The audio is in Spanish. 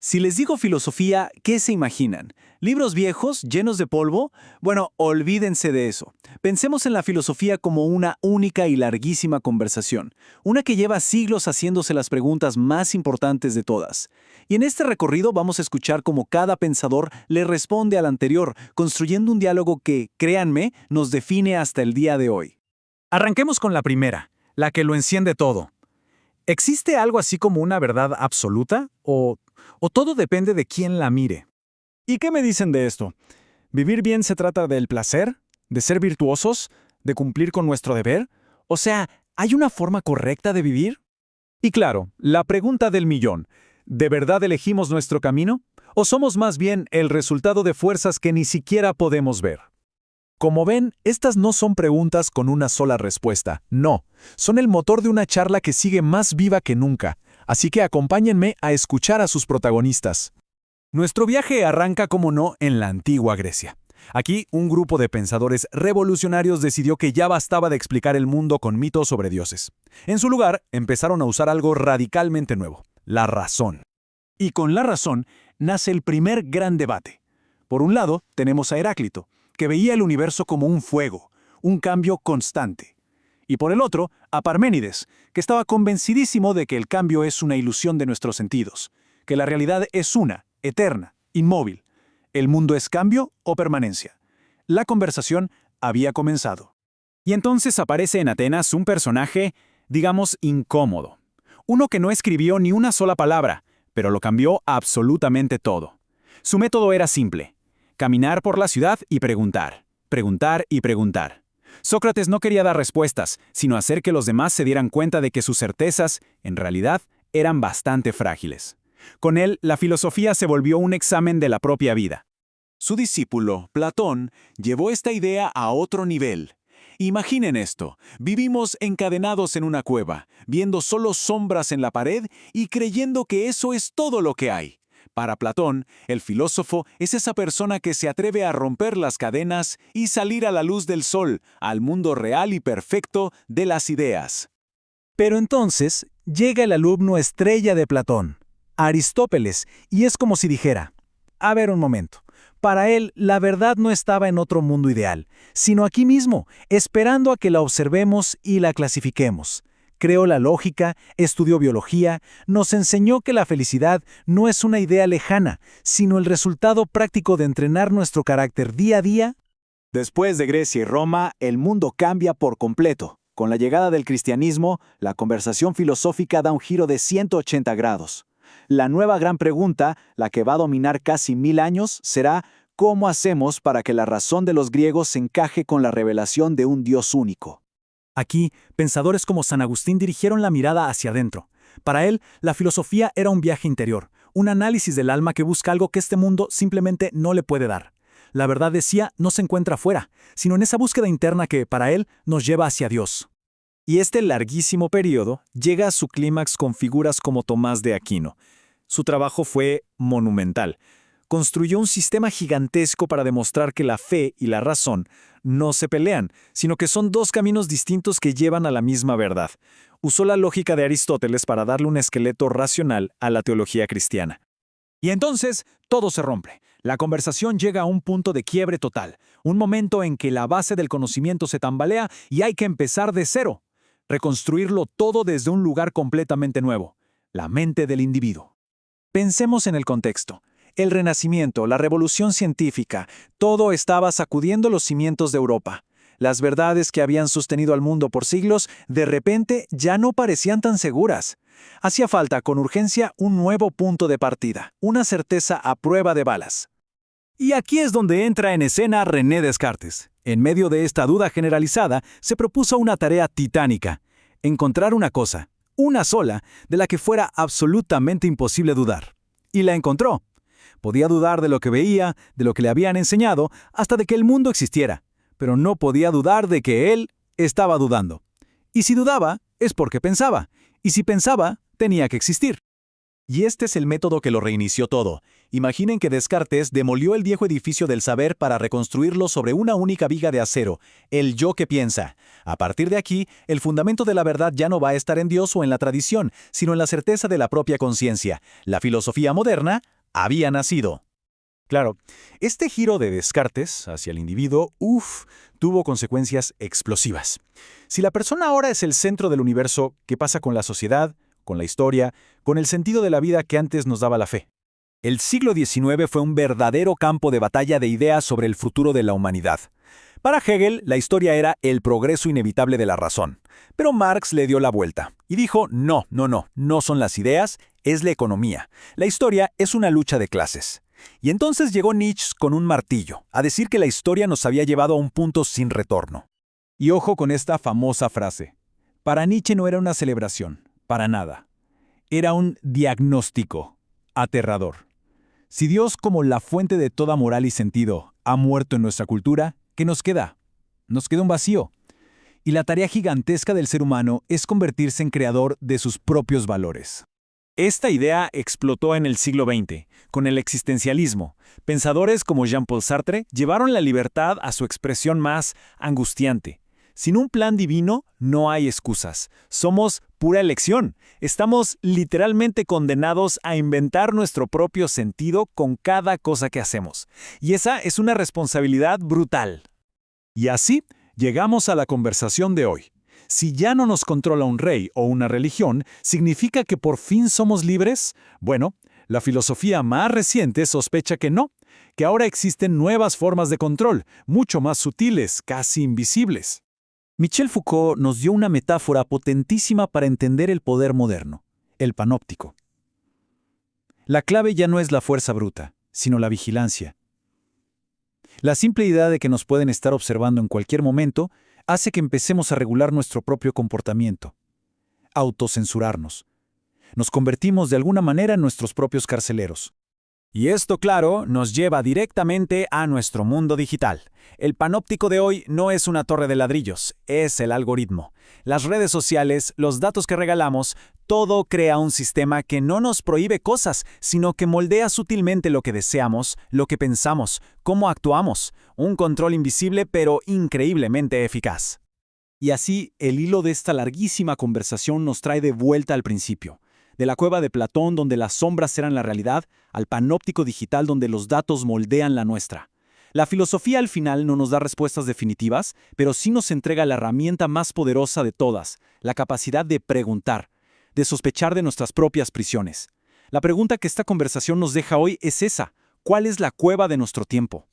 Si les digo filosofía, ¿qué se imaginan? ¿Libros viejos, llenos de polvo? Bueno, olvídense de eso. Pensemos en la filosofía como una única y larguísima conversación, una que lleva siglos haciéndose las preguntas más importantes de todas. Y en este recorrido vamos a escuchar cómo cada pensador le responde al anterior, construyendo un diálogo que, créanme, nos define hasta el día de hoy. Arranquemos con la primera, la que lo enciende todo. ¿Existe algo así como una verdad absoluta? ¿O todo depende de quién la mire? ¿Y qué me dicen de esto? ¿Vivir bien se trata del placer? ¿De ser virtuosos? ¿De cumplir con nuestro deber? O sea, ¿hay una forma correcta de vivir? Y claro, la pregunta del millón. ¿De verdad elegimos nuestro camino? ¿O somos más bien el resultado de fuerzas que ni siquiera podemos ver? Como ven, estas no son preguntas con una sola respuesta, no. Son el motor de una charla que sigue más viva que nunca. Así que acompáñenme a escuchar a sus protagonistas. Nuestro viaje arranca, como no, en la antigua Grecia. Aquí, un grupo de pensadores revolucionarios decidió que ya bastaba de explicar el mundo con mitos sobre dioses. En su lugar, empezaron a usar algo radicalmente nuevo, la razón. Y con la razón nace el primer gran debate. Por un lado, tenemos a Heráclito, que veía el universo como un fuego, un cambio constante. Y por el otro, a Parménides, que estaba convencidísimo de que el cambio es una ilusión de nuestros sentidos, que la realidad es una, eterna, inmóvil. ¿El mundo es cambio o permanencia? La conversación había comenzado. Y entonces aparece en Atenas un personaje, digamos, incómodo. Uno que no escribió ni una sola palabra, pero lo cambió absolutamente todo. Su método era simple: caminar por la ciudad y preguntar, preguntar y preguntar. Sócrates no quería dar respuestas, sino hacer que los demás se dieran cuenta de que sus certezas, en realidad, eran bastante frágiles. Con él, la filosofía se volvió un examen de la propia vida. Su discípulo, Platón, llevó esta idea a otro nivel. Imaginen esto: vivimos encadenados en una cueva, viendo solo sombras en la pared y creyendo que eso es todo lo que hay. Para Platón, el filósofo es esa persona que se atreve a romper las cadenas y salir a la luz del sol, al mundo real y perfecto de las ideas. Pero entonces llega el alumno estrella de Platón, Aristóteles, y es como si dijera: a ver un momento. Para él, la verdad no estaba en otro mundo ideal, sino aquí mismo, esperando a que la observemos y la clasifiquemos. Creó la lógica, estudió biología, nos enseñó que la felicidad no es una idea lejana, sino el resultado práctico de entrenar nuestro carácter día a día. Después de Grecia y Roma, el mundo cambia por completo. Con la llegada del cristianismo, la conversación filosófica da un giro de 180 grados. La nueva gran pregunta, la que va a dominar casi 1000 años, será: ¿cómo hacemos para que la razón de los griegos se encaje con la revelación de un Dios único? Aquí, pensadores como San Agustín dirigieron la mirada hacia adentro. Para él, la filosofía era un viaje interior, un análisis del alma que busca algo que este mundo simplemente no le puede dar. La verdad, decía, no se encuentra afuera, sino en esa búsqueda interna que, para él, nos lleva hacia Dios. Y este larguísimo periodo llega a su clímax con figuras como Tomás de Aquino. Su trabajo fue monumental. Construyó un sistema gigantesco para demostrar que la fe y la razón no se pelean, sino que son dos caminos distintos que llevan a la misma verdad. Usó la lógica de Aristóteles para darle un esqueleto racional a la teología cristiana. Y entonces, todo se rompe. La conversación llega a un punto de quiebre total, un momento en que la base del conocimiento se tambalea y hay que empezar de cero. Reconstruirlo todo desde un lugar completamente nuevo: la mente del individuo. Pensemos en el contexto. El Renacimiento, la Revolución Científica, todo estaba sacudiendo los cimientos de Europa. Las verdades que habían sostenido al mundo por siglos, de repente ya no parecían tan seguras. Hacía falta, con urgencia, un nuevo punto de partida, una certeza a prueba de balas. Y aquí es donde entra en escena René Descartes. En medio de esta duda generalizada, se propuso una tarea titánica: encontrar una cosa, una sola, de la que fuera absolutamente imposible dudar. Y la encontró. Podía dudar de lo que veía, de lo que le habían enseñado, hasta de que el mundo existiera, pero no podía dudar de que él estaba dudando. Y si dudaba, es porque pensaba, y si pensaba, tenía que existir. Y este es el método que lo reinició todo. Imaginen que Descartes demolió el viejo edificio del saber para reconstruirlo sobre una única viga de acero, el yo que piensa. A partir de aquí, el fundamento de la verdad ya no va a estar en Dios o en la tradición, sino en la certeza de la propia conciencia. La filosofía moderna había nacido. Claro, este giro de Descartes hacia el individuo, tuvo consecuencias explosivas. Si la persona ahora es el centro del universo, ¿qué pasa con la sociedad, con la historia, con el sentido de la vida que antes nos daba la fe? El siglo XIX fue un verdadero campo de batalla de ideas sobre el futuro de la humanidad. Para Hegel, la historia era el progreso inevitable de la razón. Pero Marx le dio la vuelta y dijo, no son las ideas, es la economía. La historia es una lucha de clases. Y entonces llegó Nietzsche con un martillo, a decir que la historia nos había llevado a un punto sin retorno. Y ojo con esta famosa frase. Para Nietzsche no era una celebración, para nada. Era un diagnóstico aterrador. Si Dios, como la fuente de toda moral y sentido, ha muerto en nuestra cultura, ¿qué nos queda? Nos queda un vacío. Y la tarea gigantesca del ser humano es convertirse en creador de sus propios valores. Esta idea explotó en el siglo XX, con el existencialismo. Pensadores como Jean-Paul Sartre llevaron la libertad a su expresión más angustiante. Sin un plan divino, no hay excusas. Somos pura elección. Estamos literalmente condenados a inventar nuestro propio sentido con cada cosa que hacemos. Y esa es una responsabilidad brutal. Y así llegamos a la conversación de hoy. Si ya no nos controla un rey o una religión, ¿significa que por fin somos libres? Bueno, la filosofía más reciente sospecha que no, que ahora existen nuevas formas de control, mucho más sutiles, casi invisibles. Michel Foucault nos dio una metáfora potentísima para entender el poder moderno, el panóptico. La clave ya no es la fuerza bruta, sino la vigilancia. La simple idea de que nos pueden estar observando en cualquier momento hace que empecemos a regular nuestro propio comportamiento, autocensurarnos. Nos convertimos de alguna manera en nuestros propios carceleros. Y esto, claro, nos lleva directamente a nuestro mundo digital. El panóptico de hoy no es una torre de ladrillos, es el algoritmo. Las redes sociales, los datos que regalamos, todo crea un sistema que no nos prohíbe cosas, sino que moldea sutilmente lo que deseamos, lo que pensamos, cómo actuamos. Un control invisible pero increíblemente eficaz. Y así, el hilo de esta larguísima conversación nos trae de vuelta al principio. De la cueva de Platón, donde las sombras eran la realidad, al panóptico digital donde los datos moldean la nuestra. La filosofía al final no nos da respuestas definitivas, pero sí nos entrega la herramienta más poderosa de todas, la capacidad de preguntar, de sospechar de nuestras propias prisiones. La pregunta que esta conversación nos deja hoy es esa: ¿cuál es la cueva de nuestro tiempo?